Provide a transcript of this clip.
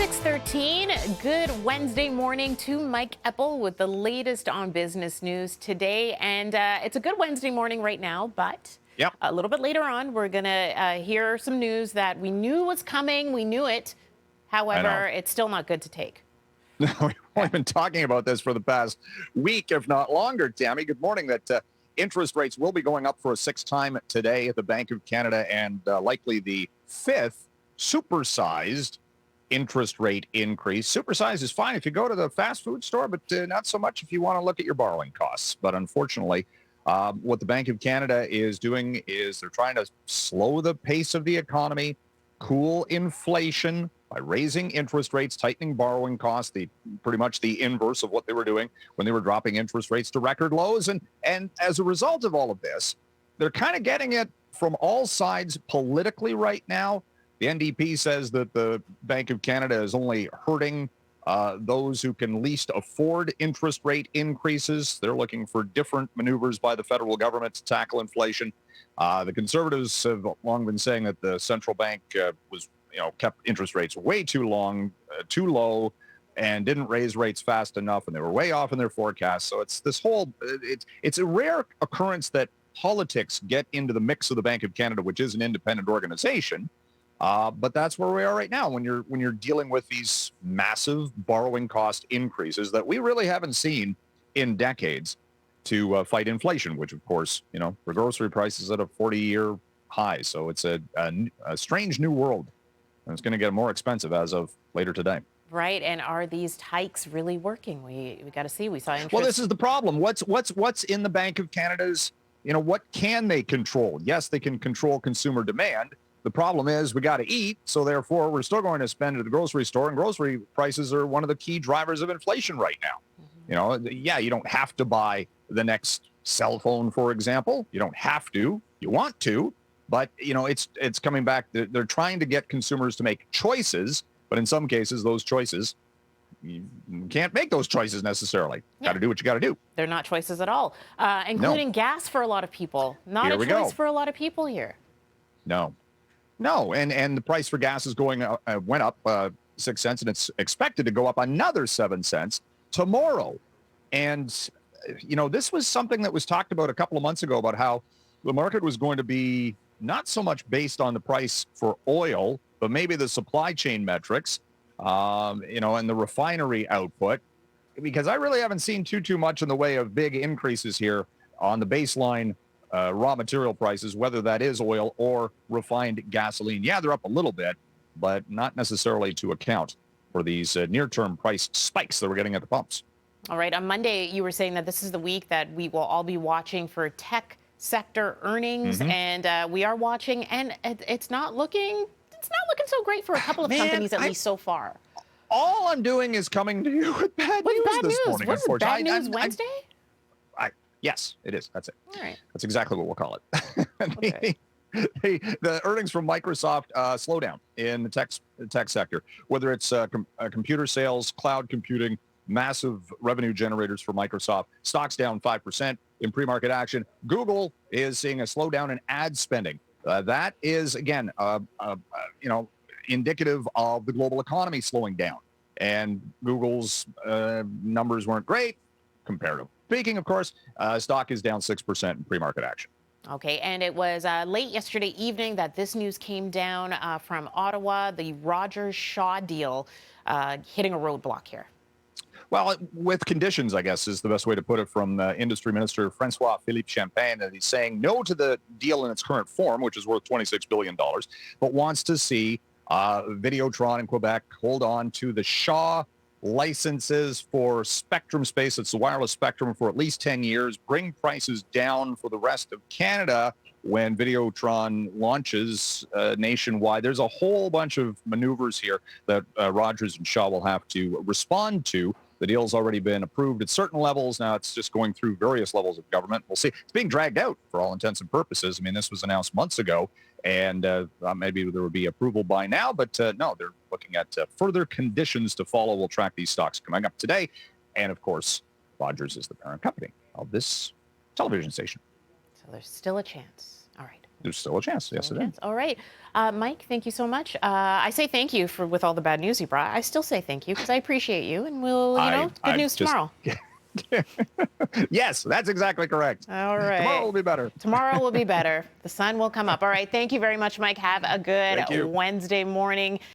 6:13. Good Wednesday morning to Mike Eppel with the latest on business news today. And it's a good Wednesday morning right now, but Yep. a little bit later on, we're going to hear some news that we knew was coming. We knew it. However, it's still not good to take. We've only been talking about this for the past week, if not longer, Tammie. Good morning. That interest rates will be going up for a sixth time today at the Bank of Canada, and likely the fifth supersized interest rate increase. Supersized is fine if you go to the fast food store, but not so much if you want to look at your borrowing costs. But unfortunately, what the Bank of Canada is doing is they're trying to slow the pace of the economy, cool inflation by raising interest rates, tightening borrowing costs, pretty much the inverse of what they were doing when they were dropping interest rates to record lows. And as a result of all of this, they're kind of getting it from all sides politically right now. The NDP says that the Bank of Canada is only hurting those who can least afford interest rate increases. They're looking for different maneuvers by the federal government to tackle inflation. The Conservatives have long been saying that the central bank kept interest rates way too low, and didn't raise rates fast enough, and they were way off in their forecasts. So it's a rare occurrence that politics get into the mix of the Bank of Canada, which is an independent organization. But that's where we are right now when you're dealing with these massive borrowing cost increases that we really haven't seen in decades to fight inflation, which, of course, for grocery prices at a 40-year high. So it's a strange new world. And it's going to get more expensive as of later today. Right. And are these hikes really working? We got to see. We saw interest. Well, this is the problem. What's in the Bank of Canada's, what can they control? Yes, they can control consumer demand. The problem is we got to eat. So therefore, we're still going to spend at the grocery store, and grocery prices are one of the key drivers of inflation right now. Mm-hmm. You don't have to buy the next cell phone, for example. You don't have to. You want to. But, it's coming back. They're trying to get consumers to make choices. But in some cases, those choices, you can't make those choices necessarily. Yeah. Got to do what you got to do. They're not choices at all, including gas for a lot of people. Not a choice for a lot of people here. No. And the price for gas is went up 6 cents, and it's expected to go up another 7 cents tomorrow. And, this was something that was talked about a couple of months ago about how the market was going to be not so much based on the price for oil, but maybe the supply chain metrics, and the refinery output, because I really haven't seen too much in the way of big increases here on the baseline raw material prices, whether that is oil or refined gasoline. Yeah, they're up a little bit, but not necessarily to account for these near-term price spikes that we're getting at the pumps. All right. On Monday, you were saying that this is the week that we will all be watching for tech sector earnings, mm-hmm. and we are watching, and it's not looking so great for a couple of companies, at least so far. All I'm doing is coming to you with bad news this morning. What's bad news Wednesday? Yes, it is. That's it. All right. That's exactly what we'll call it. Okay. The earnings from Microsoft slow down in the tech sector, whether it's computer sales, cloud computing, massive revenue generators for Microsoft. Stocks down 5% in pre-market action. Google is seeing a slowdown in ad spending. That is, again, indicative of the global economy slowing down. And Google's numbers weren't great, comparative speaking, of course. Stock is down 6% in pre-market action. Okay, and it was late yesterday evening that this news came down from Ottawa, the Rogers-Shaw deal hitting a roadblock here. Well, with conditions, I guess, is the best way to put it, from Industry Minister Francois-Philippe Champagne, that he's saying no to the deal in its current form, which is worth $26 billion, but wants to see Videotron in Quebec hold on to the Shaw licenses for spectrum space. It's the wireless spectrum for at least 10 years, bring prices down for the rest of Canada when Videotron launches nationwide. There's a whole bunch of maneuvers here that Rogers and Shaw will have to respond to. The deal's already been approved at certain levels. Now it's just going through various levels of government. We'll see. It's being dragged out for all intents and purposes. I mean, this was announced months ago, and maybe there would be approval by now, but no, they're looking at further conditions to follow. We'll track these stocks coming up today. And of course, Rogers is the parent company of this television station. So there's still a chance. All right. There's still a chance. Yes, it is. All right. Mike, thank you so much. I say thank you with all the bad news you brought. I still say thank you because I appreciate you, and we'll, good news tomorrow. Yes, that's exactly correct. All right. Tomorrow will be better. Tomorrow will be better. The sun will come up. All right. Thank you very much, Mike. Have a good Wednesday morning.